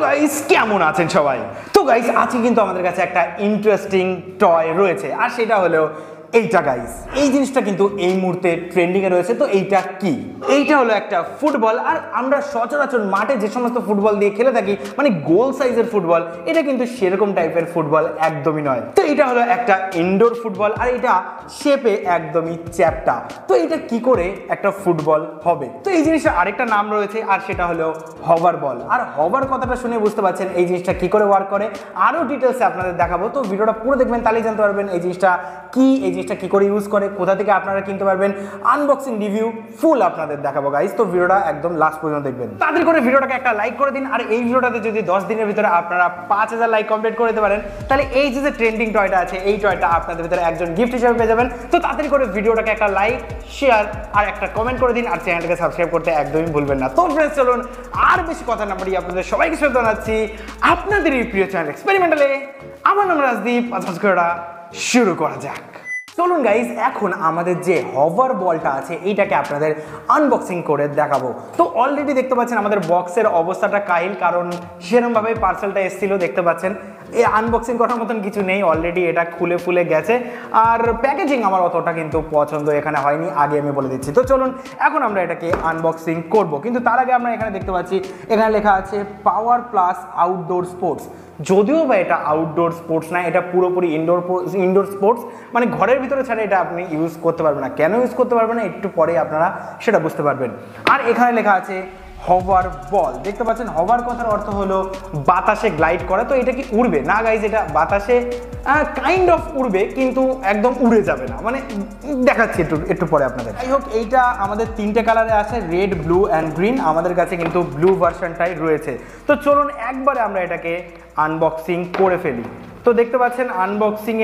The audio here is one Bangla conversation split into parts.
গাইস কেমন আছেন সবাই? তো গাইস আজকে কিন্তু আমাদের কাছে একটা ইন্টারেস্টিং টয় রয়েছে আর সেটা হলো এইটা গাইস। এই জিনিসটা কিন্তু এই মুহূর্তে ট্রেন্ডিং এ রয়েছে। তো এইটা কি? এইটা হলো একটা ফুটবল। আর আমরা সচরাচর মাঠে যে সমস্ত ফুটবল দিয়ে খেলে থাকি মানে গোল সাইজের ফুটবল, এটা কিন্তু সেরকম টাইপের ফুটবল একদমই নয়। তো এটা হলো একটা ইনডোর ফুটবল আর এটা শেপে একদমই চ্যাপ্টা। তো এটা কি করে একটা ফুটবল হবে? তো এই জিনিসটার আরেকটা নাম রয়েছে আর সেটা হলো হভার বল। আর হভার কথাটা শুনে বুঝতে পারছেন এই জিনিসটা কি করে ওয়ার্ক করে। আরো ডিটেলসে আপনাদের দেখাবো, তো ভিডিওটা পুরো দেখবেন, তাহলেই জানতে পারবেন এই জিনিসটা কি, এই জিনিসটা কি করে ইউজ করে, কোথা থেকে আপনারা কিনতে পারবেন, আনবক্সিং রিভিউ ফুল আপনাদের দেখাবো গাইস। তো ভিডিওটা একদম লাস্ট পর্যন্ত দেখবেন। তাড়াতাড়ি করে ভিডিওটাকে একটা লাইক করে দিন। আর এই ভিডিওটাতে যদি 10 দিনের ভিতরে আপনারা 5000 লাইক কমপ্লিট করে দিতে পারেন, তাহলে এই যে ট্রেন্ডিং টয়টা আছে এই টয়টা আপনাদের ভিতরে একজন গিফট হিসেবে পেয়ে যাবেন। তো তাড়াতাড়ি করে ভিডিওটাকে একটা লাইক, শেয়ার আর একটা কমেন্ট করে দিন। আর চ্যানেলটাকে সাবস্ক্রাইব করতে একদমই ভুলবেন না। তো ফ্রেন্ডস চলুন আর বেশি কথা না বাড়িয়ে আপনাদের সবাইকে স্বাগত জানাচ্ছি আপনাদের এই প্রিয় চ্যানেল এক্সপেরিমেন্টালে। আমার নাম রাজদীপ। আজকেরা শুরু করা যাক। চলুন গাইজ, এখন আমাদের যে হভার বলটা আছে এইটাকে আপনাদের আনবক্সিং করে দেখাবো। তো অলরেডি দেখতে পাচ্ছেন আমাদের বক্সের অবস্থাটা কাহিল, কারণ সেরকমভাবে পার্সেলটা এসেছিল। দেখতে পাচ্ছেন এই আনবক্সিং করার মতন কিছু নেই, অলরেডি এটা খুলে ফুলে গেছে। আর প্যাকেজিং আমার অতটা কিন্তু পছন্দ এখানে হয়নি, আগে আমি বলে দিচ্ছি। তো চলুন এখন আমরা এটাকে আনবক্সিং করব, কিন্তু তার আগে আমরা এখানে দেখতে পাচ্ছি এখানে লেখা আছে পাওয়ার প্লাস আউটডোর স্পোর্টস। যদিও বা এটা আউটডোর স্পোর্টস না, এটা পুরোপুরি ইনডোর স্পোর্টস, মানে ঘরের ভিতরে ছাড়া এটা আপনি ইউজ করতে পারবেন না। কেন ইউজ করতে পারবেন না একটু পরে আপনারা সেটা বুঝতে পারবেন। আর এখানে লেখা আছে হভার বল। দেখতে পাচ্ছেন হভার কথার অর্থ হলো বাতাসে গ্লাইড করা। তো এটা কি উড়বে না গাইজ? এটা বাতাসে কাইন্ড অফ উড়বে, কিন্তু একদম উড়ে যাবে না, মানে দেখাচ্ছি একটু পরে আপনাদের। যাই হোক, এইটা আমাদের 3টে কালারে আছে, রেড, ব্লু অ্যান্ড গ্রিন। আমাদের কাছে কিন্তু ব্লু ভার্সনটাই রয়েছে। তো চলুন একবারে আমরা এটাকে আনবক্সিং করে ফেলি। তো দেখতে পাচ্ছেন আনবক্সিং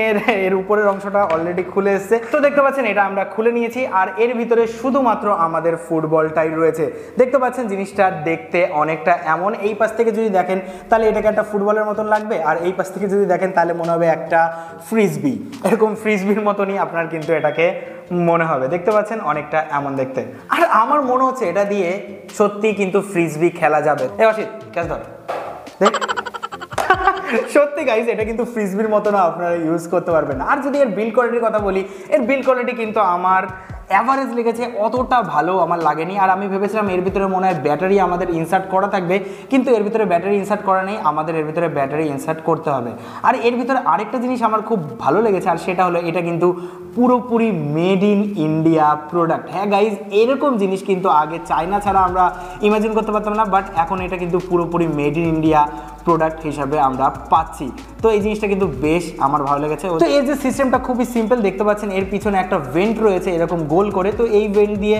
এর উপরের অংশটা অলরেডি খুলে এসেছে। তো দেখতে পাচ্ছেন এটা আমরা খুলে নিয়েছি আর এর ভিতরে শুধুমাত্র আমাদের ফুটবলটাই রয়েছে। দেখতে পাচ্ছেন জিনিসটা দেখতে অনেকটা এমন, এই পাশ থেকে যদি দেখেন তাহলে এটাকে একটা ফুটবলের মতন লাগবে, আর এই পাশ থেকে যদি দেখেন তাহলে মনে হবে একটা ফ্রিসবি। এরকম ফ্রিসবির মতনই আপনার কিন্তু এটাকে মনে হবে। দেখতে পাচ্ছেন অনেকটা এমন দেখতে। আর আমার মনে হচ্ছে এটা দিয়ে সত্যি কিন্তু ফ্রিসবি খেলা যাবে। এই অসিত ক্যাচ ধর, দেখ সত্যি গাইজ এটা কিন্তু ফ্রিসবির মতো না, আপনারা ইউজ করতে পারবেন না। আর যদি এর বিল্ড কোয়ালিটির কথা বলি, এর বিল্ড কোয়ালিটি কিন্তু আমার অ্যাভারেজ লেগেছে, অতটা ভালো আমার লাগেনি। আর আমি ভেবেছিলাম এর ভিতরে মনে হয় ব্যাটারি আমাদের ইনসার্ট করা থাকবে, কিন্তু এর ভিতরে ব্যাটারি ইনসার্ট করা নেই, আমাদের এর ভিতরে ব্যাটারি ইনসার্ট করতে হবে। আর এর ভিতরে আরেকটা জিনিস আমার খুব ভালো লেগেছে, আর সেটা হলো এটা কিন্তু পুরোপুরি মেড ইন ইন্ডিয়া প্রোডাক্ট। হ্যাঁ গাইজ, এরকম জিনিস কিন্তু আগে চায়না ছাড়া আমরা ইমাজিন করতে পারতাম না, বাট এখন এটা কিন্তু পুরোপুরি মেড ইন ইন্ডিয়া প্রোডাক্ট হিসাবে আমরা পাচ্ছি। তো এই জিনিসটা কিন্তু বেশ আমার ভালো লেগেছে। তো এর যে সিস্টেমটা খুবই সিম্পল, দেখতে পাচ্ছেন এর পিছনে একটা ভেন্ট রয়েছে এরকম গোল করে। তো এই ভেন্ট দিয়ে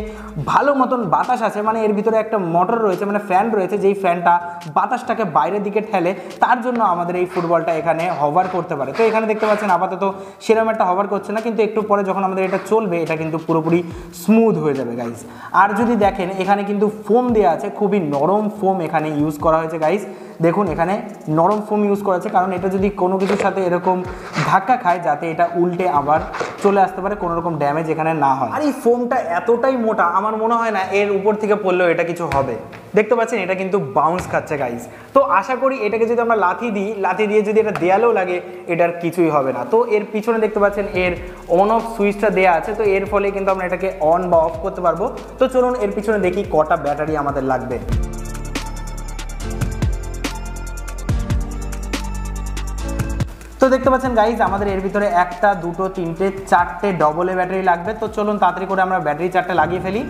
ভালো মতন বাতাস আছে, মানে এর ভিতরে একটা মোটর রয়েছে, মানে ফ্যান রয়েছে, যেই ফ্যানটা বাতাসটাকে বাইরের দিকে ঠেলে, তার জন্য আমাদের এই ফুটবলটা এখানে হভার করতে পারে। তো এখানে দেখতে পাচ্ছেন আপাতত সেরকম একটা হভার করছে না, কিন্তু একটু পরে যখন আমাদের এটা চলবে এটা কিন্তু পুরোপুরি স্মুথ হয়ে যাবে গাইজ। আর যদি দেখেন এখানে কিন্তু ফোম দেওয়া আছে, খুবই নরম ফোম এখানে ইউজ করা হয়েছে গাইজ। দেখুন এখানে নরম ফোম ইউজ করা আছে, কারণ এটা যদি কোনো কিছুর সাথে এরকম ধাক্কা খায় যাতে এটা উল্টে আবার চলে আসতে পারে, কোনো রকম ড্যামেজ এখানে না হয়। আর এই ফোমটা এতটাই মোটা, আমার মনে হয় না এর উপর থেকে পড়লেও এটা কিছু হবে। দেখতে পাচ্ছেন এটা কিন্তু বাউন্স খাচ্ছে গাইজ। তো আশা করি এটাকে যদি আমরা লাথি দিয়ে যদি এটা দেয়ালেও লাগে এটার কিছুই হবে না। তো এর পিছনে দেখতে পাচ্ছেন এর অন অফ সুইচটা দেওয়া আছে, তো এর ফলে কিন্তু আমরা এটাকে অন বা অফ করতে পারবো। তো চলুন এর পিছনে দেখি কটা ব্যাটারি আমাদের লাগবে। তো দেখতে পাচ্ছেন গাইজ আমাদের এর ভিতরে 1, 2, 3, 4টে ডবল এ ব্যাটারি লাগবে। তো চলুন তাড়াতাড়ি করে আমরা ব্যাটারি 4টে লাগিয়ে ফেলি।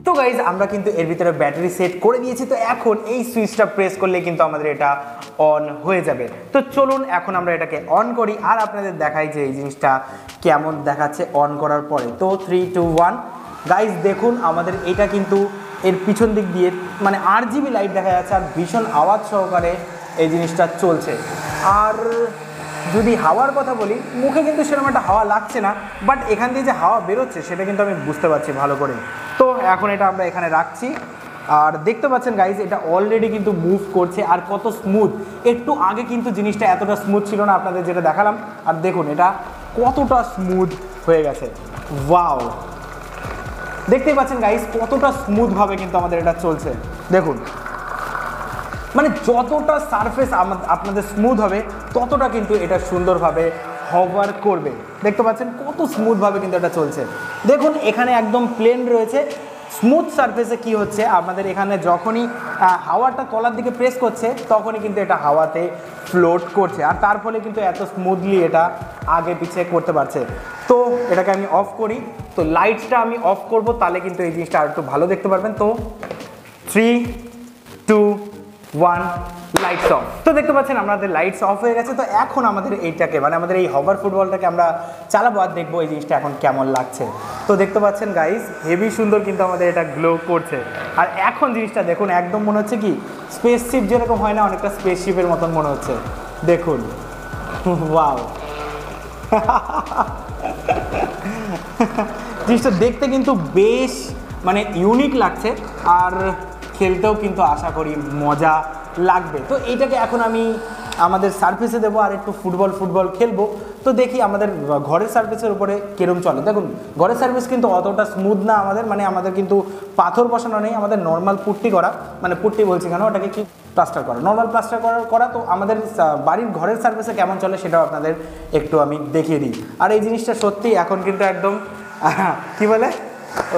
তো গাইজ আমরা কিন্তু এর ভিতরে ব্যাটারি সেট করে দিয়েছি। তো এখন এই সুইচটা প্রেস করলে কিন্তু আমাদের এটা অন হয়ে যাবে। তো চলুন এখন আমরা এটাকে অন করি আর আপনাদের দেখাই যে এই জিনিসটা কেমন দেখাচ্ছে অন করার পরে। তো 3, 2, 1 গাইজ দেখুন আমাদের এটা কিন্তু এর পিছন দিক দিয়ে মানে RGB লাইট দেখা যাচ্ছে, আর ভীষণ আওয়াজ সহকারে এই জিনিসটা চলছে। আর যদি হাওয়ার কথা বলি, মুখে কিন্তু সেরকম একটা হাওয়া লাগছে না, বাট এখান দিয়ে যে হাওয়া বেরোচ্ছে সেটা কিন্তু আমি বুঝতে পারছি ভালো করে। তো এখন এটা আমরা এখানে রাখছি। আর দেখতে পাচ্ছেন গাইজ এটা অলরেডি কিন্তু মুভ করছে আর কত স্মুথ। একটু আগে কিন্তু জিনিসটা এতটা স্মুথ ছিল না, আপনাদের যেটা দেখালাম। আর দেখুন এটা কতটা স্মুথ হয়ে গেছে। ওয়াও, দেখতেই পাচ্ছেন গাইজ কতটা স্মুথভাবে কিন্তু আমাদের এটা চলছে। দেখুন মানে যতটা সারফেস আপনাদের স্মুথ হবে ততটা কিন্তু এটা সুন্দরভাবে হভার করবে। দেখতে পাচ্ছেন কত স্মুথভাবে কিন্তু এটা চলছে। দেখুন এখানে একদম প্লেন রয়েছে। স্মুথ সারফেসে কি হচ্ছে, আপনাদের এখানে যখনই হাওয়াটা তলার দিকে প্রেস করছে তখনই কিন্তু এটা হাওয়াতে ফ্লোট করছে, আর তার ফলে কিন্তু এত স্মুথলি এটা আগে পিছিয়ে করতে পারছে। তো এটাকে আমি অফ করি, তো লাইটসটা আমি অফ করব, তাহলে কিন্তু এই জিনিসটা আর একটু ভালো দেখতে পারবেন। তো 3, 2, 1 লাইটস অফ। তো দেখতে পাচ্ছেন আমাদের লাইটস অফ হয়ে গেছে। তো এখন আমাদের এইটাকে মানে আমাদের এই হভার ফুটবলটাকে আমরা চালাবো আর দেখবো এই জিনিসটা এখন কেমন লাগছে। তো দেখতে পাচ্ছেন গাইজ হেভি সুন্দর কিন্তু আমাদের এটা গ্লো করছে। আর এখন জিনিসটা দেখুন একদম মনে হচ্ছে কি স্পেসশিপ যেরকম হয় না, অনেকটা স্পেসশিপের মতন মনে হচ্ছে। দেখুন ওয়াও, জিনিসটা দেখতে কিন্তু বেশ মানে ইউনিক লাগছে, আর খেলতেও কিন্তু আশা করি মজা লাগবে। তো এইটাকে এখন আমি আমাদের সার্ফেসে দেবো আর একটু ফুটবল খেলবো। তো দেখি আমাদের ঘরের সার্ফেসের উপরে কিরম চলে। দেখুন ঘরের সার্ফেস কিন্তু অতটা স্মুথ না আমাদের, মানে আমাদের কিন্তু পাথর বসানো নেই, আমাদের নর্মাল পুট্টি করা, মানে পুট্টি বলছি কেন, ওটাকে কি প্লাস্টার করা, নর্মাল প্লাস্টার করা। তো আমাদের বাড়ির ঘরের সার্ফেসে কেমন চলে সেটাও আপনাদের একটু আমি দেখিয়ে দিই। আর এই জিনিসটা সত্যি এখন কিন্তু একদম কি বলে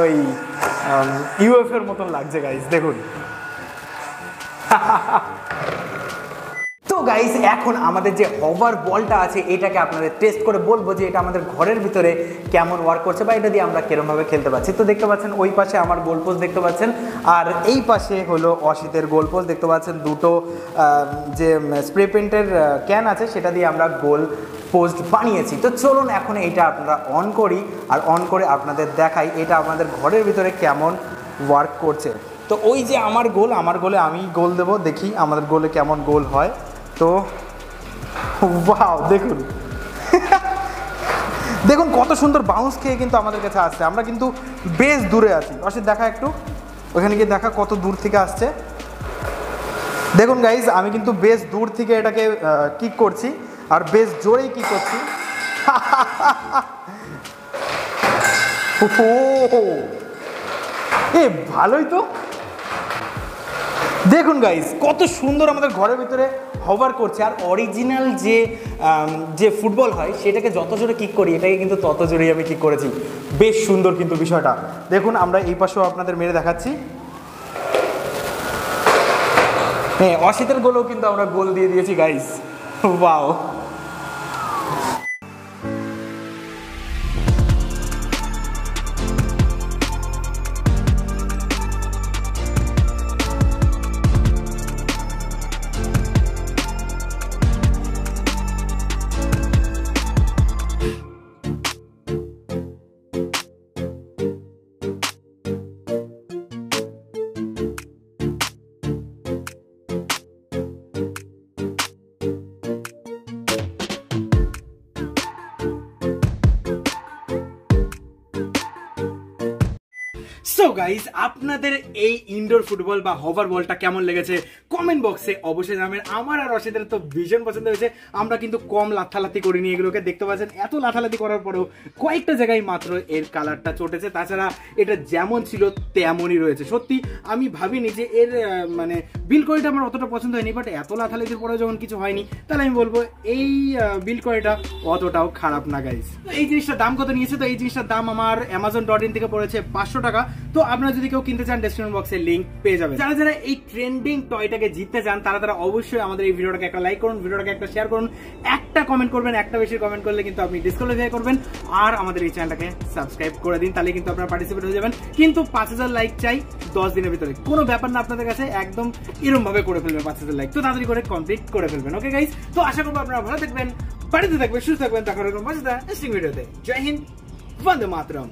ওই ইউএফএর মতন লাগছে গাইজ, দেখুন। তো গাইস এখন আমাদের যে হভার বলটা আছে এটাকে আপনাদের টেস্ট করে বলবো যে এটা আমাদের ঘরের ভিতরে কেমন ওয়ার্ক করছে বা এটা দিয়ে আমরা কিরমভাবে খেলতে পারছি। তো দেখতে পাচ্ছেন ওই পাশে আমার গোল পোস্ট দেখতে পাচ্ছেন, আর এই পাশে হলো অসিতের গোল পোস্ট দেখতে পাচ্ছেন। দুটো যে স্প্রে পেন্টের ক্যান আছে সেটা দিয়ে আমরা গোল পোস্ট বানিয়েছি। তো চলুন এখন এইটা আপনারা অন করি, আর অন করে আপনাদের দেখাই এটা আমাদের ঘরের ভিতরে কেমন ওয়ার্ক করছে। তো ওই যে আমার গোলে আমি গোল দেব, দেখি আমাদের গোলে কেমন গোল হয়। তো ওয়াও দেখুন দেখুন কত সুন্দর বাউন্স খেয়ে কিন্তু আমাদের কাছে আসছে। আমরা কিন্তু বেশ দূরে আছি। অসিত দেখা একটু ওখানে গিয়ে দেখা কত দূর থেকে আসছে। দেখুন গাইজ আমি কিন্তু বেশ দূর থেকে এটাকে কিক করছি আর বেশ জোরেই কিক করছি। এ ভালোই তো। দেখুন গাইজ কত সুন্দর আমাদের ঘরের ভিতরে হভার করছে। আর অরিজিনাল যে ফুটবল হয় সেটাকে যত জোরে কিক করি এটাকে কিন্তু তত জোরেই আমি কিক করেছি। বেশ সুন্দর কিন্তু বিষয়টা। দেখুন আমরা এই পাশেও আপনাদের মেরে দেখাচ্ছি। হ্যাঁ অসিতের গোলেও কিন্তু আমরা গোল দিয়ে দিয়েছি গাইজ। ওয়াও। সো গাইস আপনাদের এই ইনডোর ফুটবল বা হভার বলটা কেমন লেগেছে কমেন্ট বক্সে অবশ্যই জানাবেন। আমার আর রশিদের তো ভীষণ পছন্দ হয়েছে। আমরা কিন্তু কম লাথালাথি করিনি এগুলোকে, দেখতে পাচ্ছেন এত লাথালাথি করার পরেও কয়েকটা জায়গায় মাত্র এর কালারটা চটেছে, তাছাড়া এটা যেমন ছিল তেমনই রয়েছে। সত্যি আমি ভাবিনি যে এর মানে বিল্ড কোয়ালিটি আমার অতটা পছন্দ হয়নি, বাট এত লাথালাথির পরেও যখন কিছু হয়নি তাহলে আমি বলবো এই বিল্ড কোয়ালিটিটা অতটাও খারাপ না গাইস। এই জিনিসটার দাম কত নিয়েছে? তো এই জিনিসটার দাম আমার amazon.in থেকে পড়েছে 500 টাকা। তো আপনারা যদি কেউ কিনতে চান ডেসক্রিপশন বক্সে লিংক পেয়ে যাবেন। যারা যারা এই ট্রেন্ডিং টয়টাকে জিততে চান তারা অবশ্যই আমাদের এই ভিডিওটাকে একটা লাইক করুন, ভিডিওটাকে একটা শেয়ার করুন, একটা কমেন্ট করবেন। একটা বেশি কমেন্ট করলে কিন্তু আপনি ডিসকোয়ালিফাই করবেন। আর আমাদের এই চ্যানেলটাকে সাবস্ক্রাইব করে দিন, তাহলে কিন্তু আপনারা পার্টিসিপেট হয়ে যাবেন। কিন্তু 5000 লাইক চাই 10 দিনের ভিতরে, কোনো ব্যাপার না আপনাদের কাছে, একদম এরকম ভাবে করে ফেলবেন 5000 লাইক। তো তাড়াতাড়ি করে কমপ্লিট করে ফেলবেন। ওকে গাইস, তো আশা করবো আপনারা ভালো থাকবেন, বাড়িতে থাকবেন, সুস্থ থাকবেন। দেখা হবে মজাদার ইন্টারেস্টিং ভিডিওতে। জয় হিন্দ, বন্দে মাতরম।